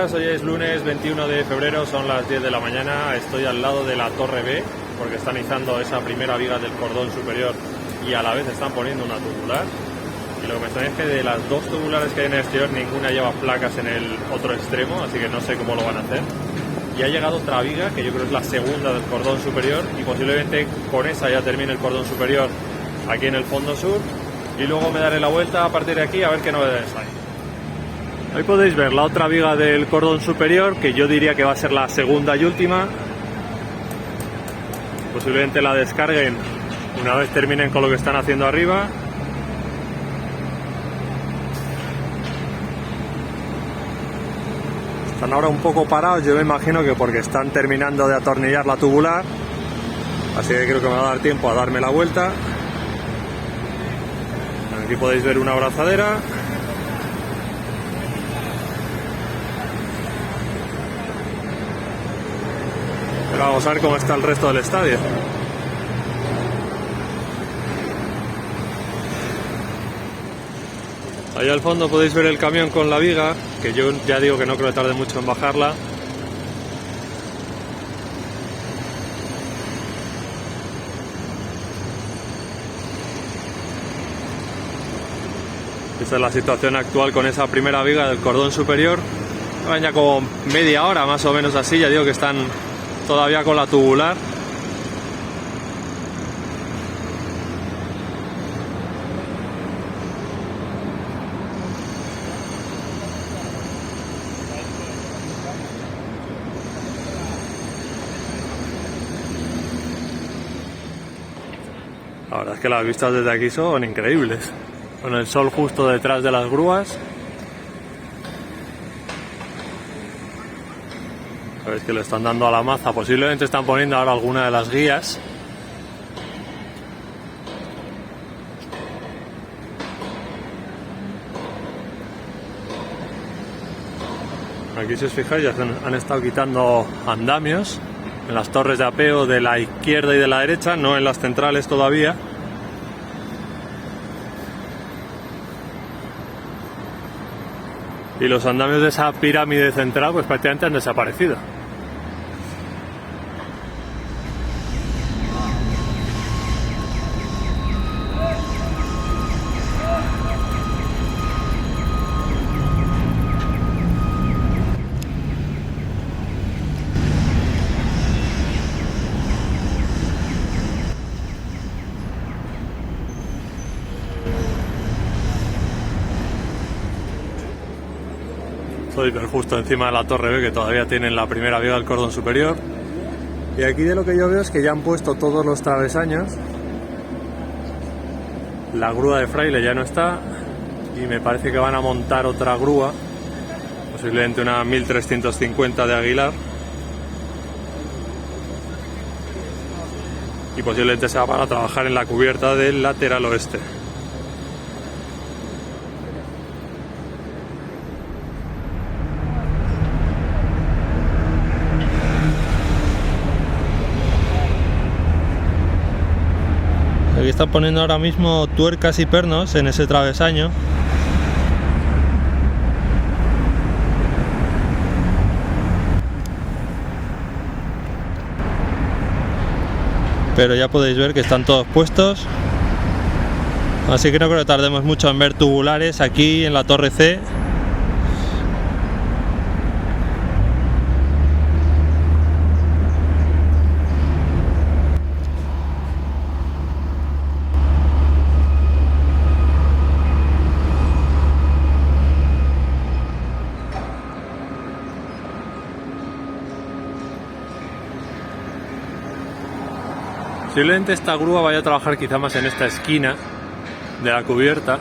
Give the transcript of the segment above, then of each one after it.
días, hoy es lunes 21 de febrero, son las 10 de la mañana, estoy al lado de la Torre B porque están izando esa primera viga del cordón superior y a la vez están poniendo una tubular. Y lo que me extraña es que de las dos tubulares que hay en el exterior ninguna lleva placas en el otro extremo, así que no sé cómo lo van a hacer. Y ha llegado otra viga, que yo creo que es la segunda del cordón superior, y posiblemente con esa ya termine el cordón superior aquí en el fondo sur, y luego me daré la vuelta a partir de aquí a ver qué novedades hay. Ahí podéis ver la otra viga del cordón superior, que yo diría que va a ser la segunda y última. Posiblemente la descarguen una vez terminen con lo que están haciendo arriba. Están ahora un poco parados, yo me imagino que porque están terminando de atornillar la tubular, así que creo que me va a dar tiempo a darme la vuelta. Aquí podéis ver una abrazadera. Pero vamos a ver cómo está el resto del estadio. Allá al fondo podéis ver el camión con la viga, que yo ya digo que no creo que tarde mucho en bajarla. Esta es la situación actual con esa primera viga del cordón superior. Van ya como media hora más o menos así, ya digo que están todavía con la tubular. La verdad es que las vistas desde aquí son increíbles, con el sol justo detrás de las grúas. Sabéis que le están dando a la maza, posiblemente están poniendo ahora alguna de las guías. Aquí, si os fijáis, ya han estado quitando andamios en las torres de apeo de la izquierda y de la derecha, no en las centrales todavía. Y los andamios de esa pirámide central pues prácticamente han desaparecido. Podéis ver justo encima de la Torre B que todavía tienen la primera viga del cordón superior. Y aquí de lo que yo veo es que ya han puesto todos los travesaños. La grúa de Fraile ya no está y me parece que van a montar otra grúa, posiblemente una 1350 de Aguilar, y posiblemente sea para trabajar en la cubierta del lateral oeste. Aquí están poniendo ahora mismo tuercas y pernos en ese travesaño. Pero ya podéis ver que están todos puestos. Así que no creo que tardemos mucho en ver tubulares aquí en la Torre C. Posiblemente esta grúa vaya a trabajar quizá más en esta esquina de la cubierta.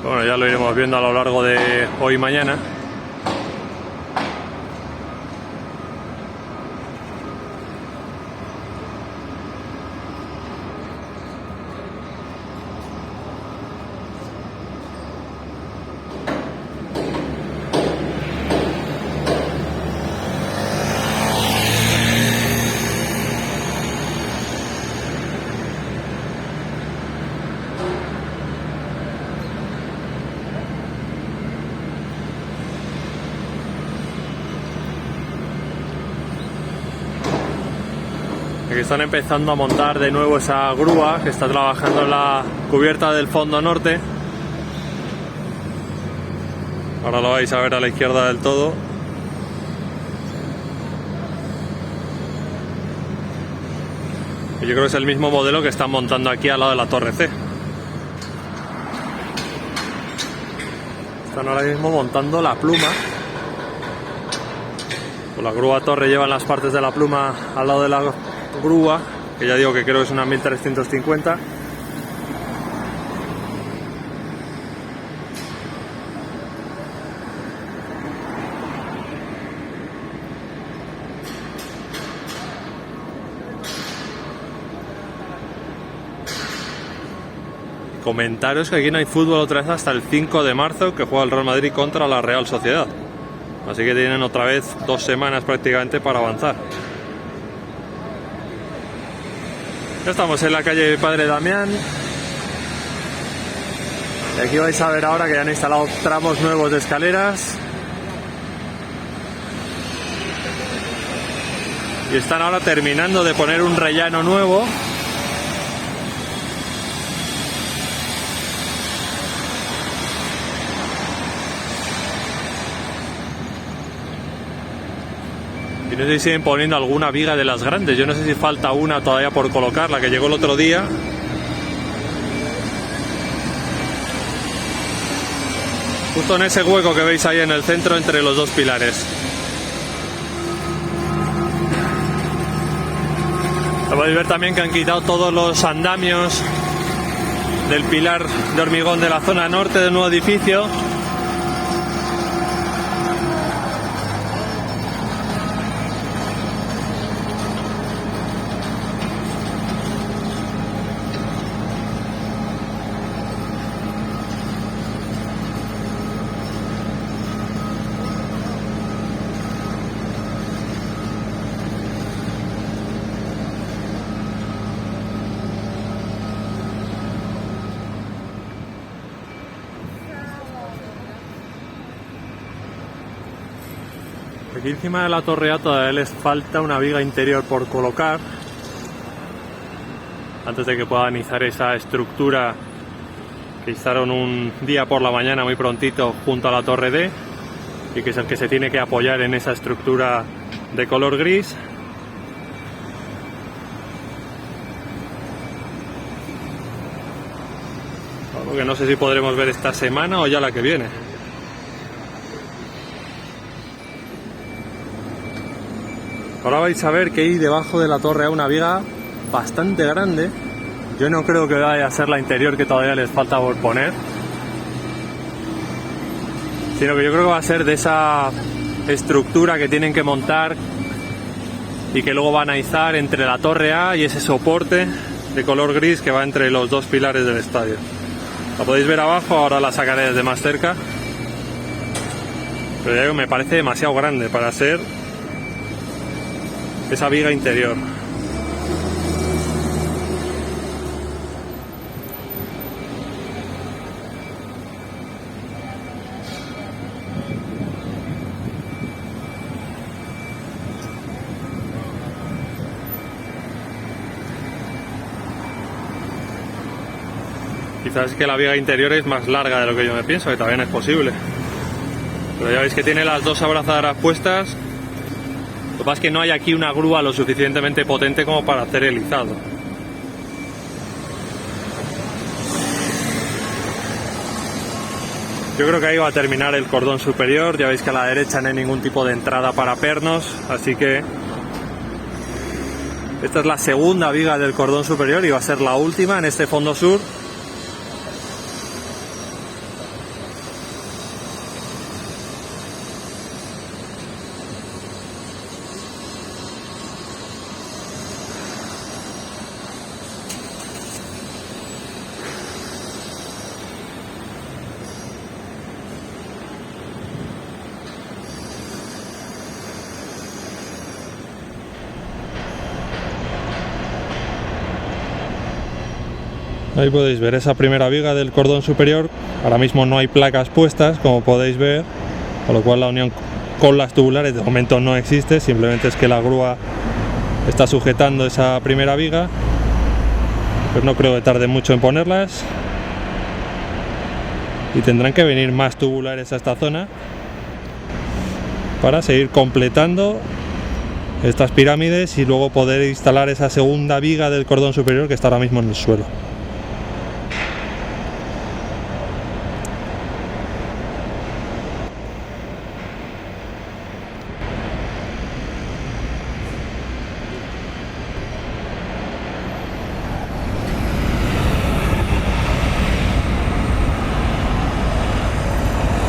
Bueno, ya lo iremos viendo a lo largo de hoy y mañana. Aquí están empezando a montar de nuevo esa grúa que está trabajando en la cubierta del fondo norte. Ahora lo vais a ver a la izquierda del todo. Y yo creo que es el mismo modelo que están montando aquí al lado de la Torre C. Están ahora mismo montando la pluma. Pues la grúa torre lleva las partes de la pluma al lado de la grúa, que ya digo que creo que es una 1350. Comentaros que aquí no hay fútbol otra vez hasta el 5 de marzo, que juega el Real Madrid contra la Real Sociedad. Así que tienen otra vez 2 semanas prácticamente para avanzar. Ya estamos en la calle Padre Damián. Y aquí vais a ver ahora que ya han instalado tramos nuevos de escaleras. Y están ahora terminando de poner un rellano nuevo. Y no sé si siguen poniendo alguna viga de las grandes. Yo no sé si falta una todavía por colocar, la que llegó el otro día. Justo en ese hueco que veis ahí en el centro entre los dos pilares. Podéis ver también que han quitado todos los andamios del pilar de hormigón de la zona norte del nuevo edificio. Aquí encima de la torre A todavía les falta una viga interior por colocar antes de que puedan izar esa estructura que izaron un día por la mañana muy prontito junto a la torre D, y que es el que se tiene que apoyar en esa estructura de color gris. Algo que no sé si podremos ver esta semana o ya la que viene. Ahora vais a ver que hay debajo de la torre A una viga bastante grande. Yo no creo que vaya a ser la interior, que todavía les falta por poner, sino que yo creo que va a ser de esa estructura que tienen que montar y que luego van a izar entre la torre A y ese soporte de color gris que va entre los dos pilares del estadio. La podéis ver abajo, ahora la sacaré desde más cerca, pero ya digo, me parece demasiado grande para ser esa viga interior. Quizás es que la viga interior es más larga de lo que yo me pienso, que también es posible. Pero ya veis que tiene las dos abrazaderas puestas. Lo que pasa es que no hay aquí una grúa lo suficientemente potente como para hacer el izado. Yo creo que ahí va a terminar el cordón superior. Ya veis que a la derecha no hay ningún tipo de entrada para pernos, así que esta es la segunda viga del cordón superior y va a ser la última en este fondo sur. Ahí podéis ver esa primera viga del cordón superior. Ahora mismo no hay placas puestas, como podéis ver, con lo cual la unión con las tubulares de momento no existe, simplemente es que la grúa está sujetando esa primera viga, pues no creo que tarde mucho en ponerlas, y tendrán que venir más tubulares a esta zona para seguir completando estas pirámides y luego poder instalar esa segunda viga del cordón superior que está ahora mismo en el suelo.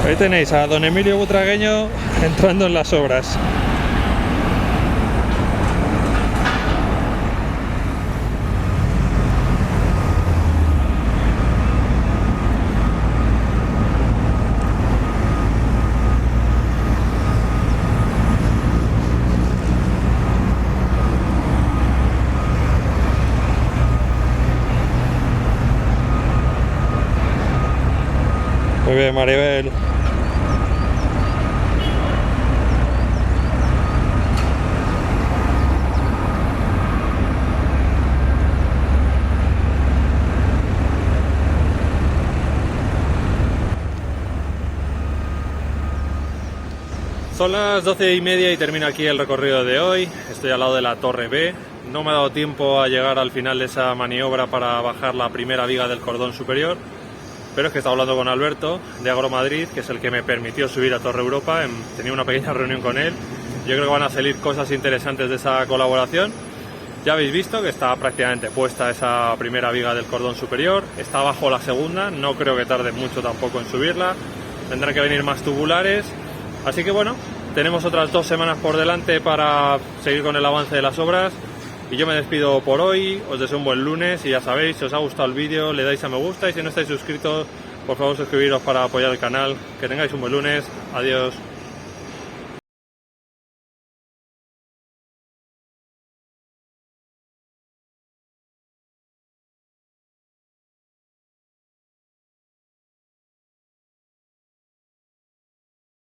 Ahí tenéis a don Emilio Butragueño entrando en las obras. Muy bien, Maribel. Son las 12:30 y termino aquí el recorrido de hoy. Estoy al lado de la Torre B. No me ha dado tiempo a llegar al final de esa maniobra para bajar la primera viga del cordón superior, pero es que he estado hablando con Alberto de Agromadrid, que es el que me permitió subir a Torre Europa. Tenía una pequeña reunión con él. Yo creo que van a salir cosas interesantes de esa colaboración. Ya habéis visto que está prácticamente puesta esa primera viga del cordón superior, está bajo la segunda, no creo que tarde mucho tampoco en subirla, tendrán que venir más tubulares. Así que bueno, tenemos otras 2 semanas por delante para seguir con el avance de las obras, y yo me despido por hoy. Os deseo un buen lunes y ya sabéis, si os ha gustado el vídeo le dais a me gusta, y si no estáis suscritos, por favor suscribiros para apoyar el canal. Que tengáis un buen lunes, adiós.